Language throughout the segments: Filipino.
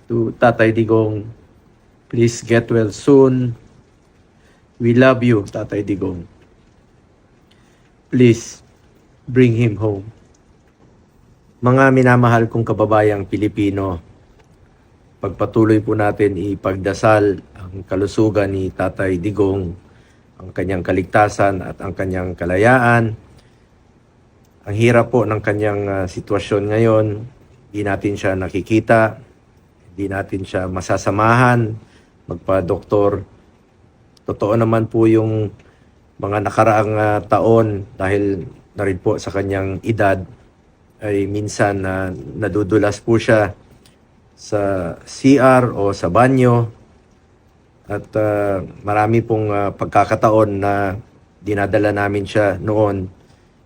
to Tatay Digong, please get well soon. We love you, Tatay Digong. Please bring him home. Mga minamahal kong kababayang Pilipino, pagpatuloy po natin ipagdasal ang kalusugan ni Tatay Digong, ang kanyang kaligtasan at ang kanyang kalayaan. Ang hirap po ng kanyang sitwasyon ngayon, hindi natin siya nakikita, hindi natin siya masasamahan, magpa-doktor. Totoo naman po yung mga nakaraang taon dahil na rin po sa kanyang edad ay minsan nadudulas po siya sa CR o sa banyo at marami pong pagkakataon na dinadala namin siya noon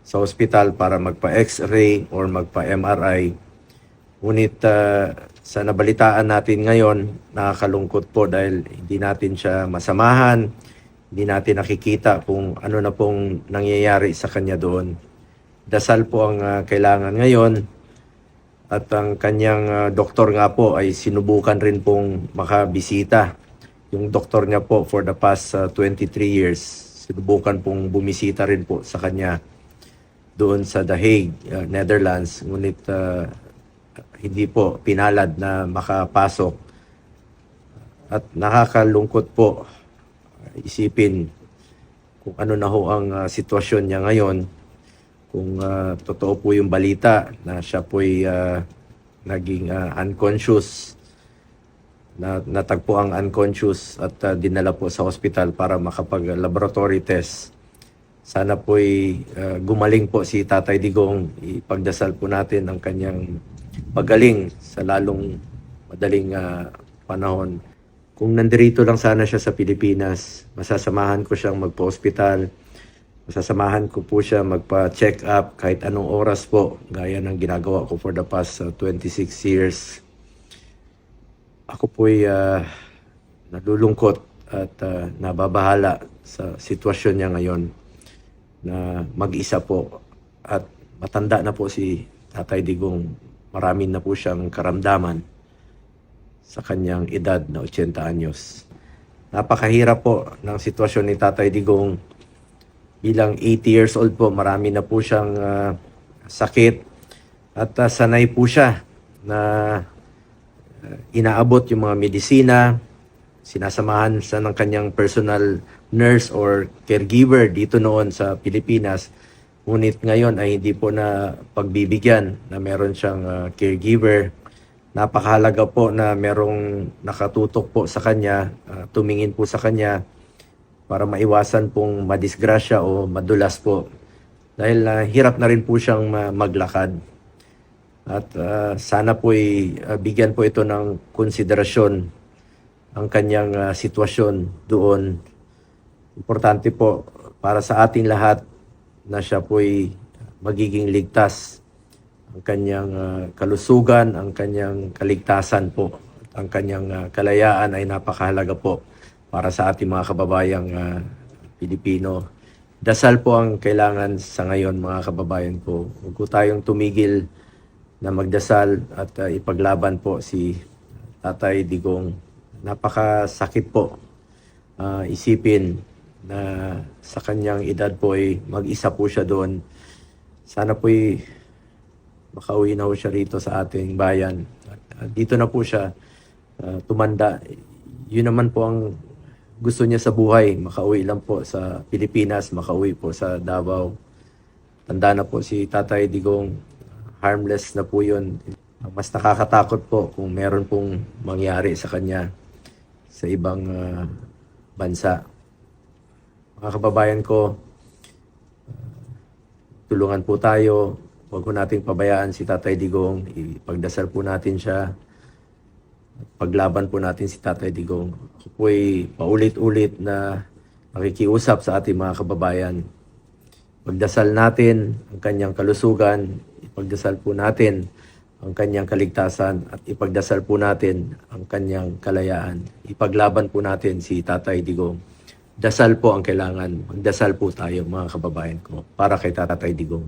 sa ospital para magpa-X-ray or magpa-MRI. Ngunit sa nabalitaan natin ngayon, nakakalungkot po dahil hindi natin siya masamahan, hindi natin nakikita kung ano na pong nangyayari sa kanya doon. Dasal po ang kailangan ngayon at ang kanyang doktor nga po ay sinubukan rin pong makabisita. Yung doktor niya po for the past 23 years, sinubukan pong bumisita rin po sa kanya doon sa The Hague, Netherlands. Ngunit hindi po pinalad na makapasok. At nakakalungkot po isipin kung ano na ho ang sitwasyon niya ngayon. Kung totoo po yung balita na siya po'y naging unconscious, natagpo ang unconscious at dinala po sa hospital para makapag-laboratory test. Sana po'y gumaling po si Tatay Digong. Ipagdasal po natin ang kanyang pagaling sa lalong madaling panahon. Kung nandirito lang sana siya sa Pilipinas, masasamahan ko siyang magpa-hospital. Masasamahan ko po siya magpa-check up kahit anong oras po, gaya ng ginagawa ko for the past 26 years. Ako po'y nalulungkot at nababahala sa sitwasyon niya ngayon na mag-isa po at matanda na po si Tatay Digong. Marami na po siyang karamdaman sa kanyang edad na 80 anyos. Napakahirap po ng sitwasyon ni Tatay Digong. Bilang 80 years old po, marami na po siyang sakit at sanay po siya na inaabot yung mga medisina, sinasamahan sa ng kanyang personal nurse or caregiver dito noon sa Pilipinas. Ngunit ngayon ay hindi po na pagbibigyan na meron siyang caregiver. Napakahalaga po na merong nakatutok po sa kanya, tumingin po sa kanya para maiwasan pong madisgrasya o madulas po. Dahil hirap na rin po siyang maglakad. At sana po'y bigyan po ito ng konsiderasyon ang kanyang sitwasyon doon. Importante po para sa ating lahat na siya po'y magiging ligtas. Ang kanyang kalusugan, ang kanyang kaligtasan po, at ang kanyang kalayaan ay napakahalaga po para sa ating mga kababayang Pilipino. Dasal po ang kailangan sa ngayon, mga kababayan ko. Huwag po tayong tumigil na magdasal at ipaglaban po si Tatay Digong. Napakasakit po isipin na sa kanyang edad po ay mag-isa po siya doon. Sana po ay makauwi na po siya rito sa ating bayan. At dito na po siya tumanda. Yun naman po ang gusto niya sa buhay. Makauwi lang po sa Pilipinas, makauwi po sa Davao. Tanda na po si Tatay Digong. Harmless na po yun. Mas nakakatakot po kung meron pong mangyari sa kanya sa ibang bansa. Mga kababayan ko, tulungan po tayo. Huwag po nating pabayaan si Tatay Digong. Ipagdasal po natin siya. Paglaban po natin si Tatay Digong. Ako po ay paulit-ulit na makikiusap sa ating mga kababayan. Pagdasal natin ang kanyang kalusugan. Ipagdasal po natin ang kanyang kaligtasan at ipagdasal po natin ang kanyang kalayaan. Ipaglaban po natin si Tatay Digong. Dasal po ang kailangan. Magdasal po tayo, mga kababayan ko, para kay Tatay Digong.